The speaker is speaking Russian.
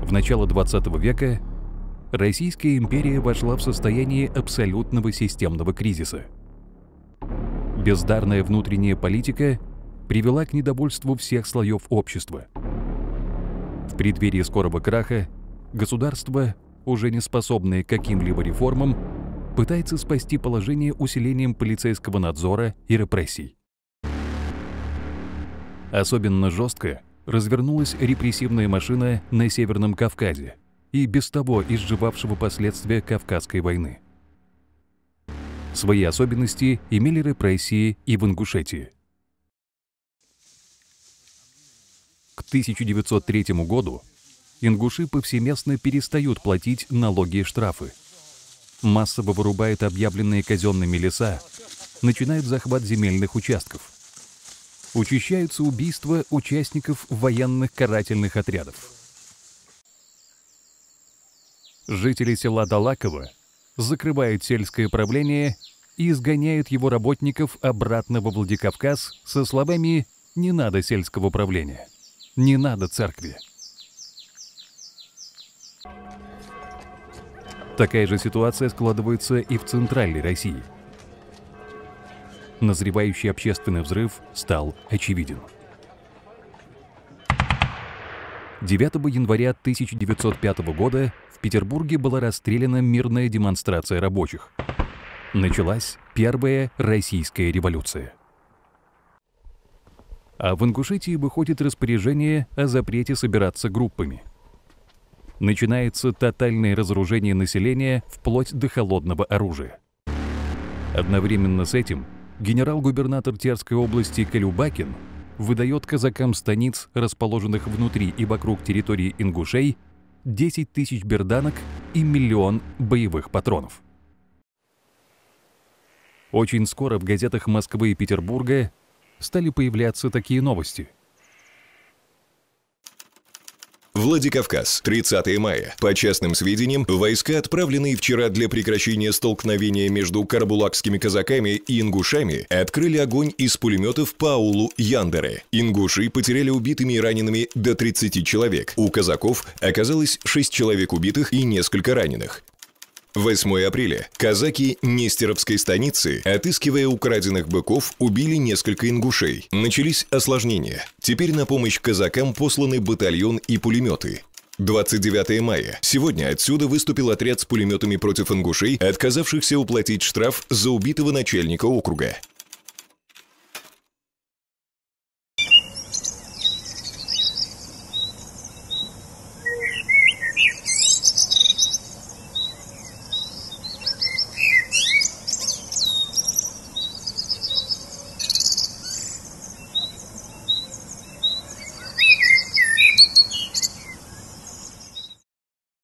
В начало 20 века Российская империя вошла в состояние абсолютного системного кризиса. Бездарная внутренняя политика привела к недовольству всех слоев общества. В преддверии скорого краха государство, уже не способное к каким-либо реформам, пытается спасти положение усилением полицейского надзора и репрессий. Особенно жестко развернулась репрессивная машина на Северном Кавказе и без того изживавшего последствия Кавказской войны. Свои особенности имели репрессии и в Ингушетии. К 1903 году ингуши повсеместно перестают платить налоги и штрафы. Массово вырубают объявленные казенными леса, начинают захват земельных участков. Учащаются убийства участников военных карательных отрядов. Жители села Далаково закрывают сельское правление и изгоняют его работников обратно во Владикавказ со словами «не надо сельского правления, не надо церкви». Такая же ситуация складывается и в Центральной России. Назревающий общественный взрыв стал очевиден. 9 января 1905 года в Петербурге была расстреляна мирная демонстрация рабочих. Началась Первая Российская революция. А в Ингушетии выходит распоряжение о запрете собираться группами. Начинается тотальное разоружение населения вплоть до холодного оружия. Одновременно с этим генерал-губернатор Терской области Колюбакин выдает казакам станиц, расположенных внутри и вокруг территории ингушей, 10 тысяч берданок и 1 миллион боевых патронов. Очень скоро в газетах Москвы и Петербурга стали появляться такие новости. Владикавказ, 30 мая. По частным сведениям, войска, отправленные вчера для прекращения столкновения между карабулакскими казаками и ингушами, открыли огонь из пулеметов по аулу Яндеры. Ингуши потеряли убитыми и ранеными до 30 человек. У казаков оказалось 6 человек убитых и несколько раненых. 8 апреля. Казаки Нестеровской станицы, отыскивая украденных быков, убили несколько ингушей. Начались осложнения. Теперь на помощь казакам посланы батальон и пулеметы. 29 мая. Сегодня отсюда выступил отряд с пулеметами против ингушей, отказавшихся уплатить штраф за убитого начальника округа.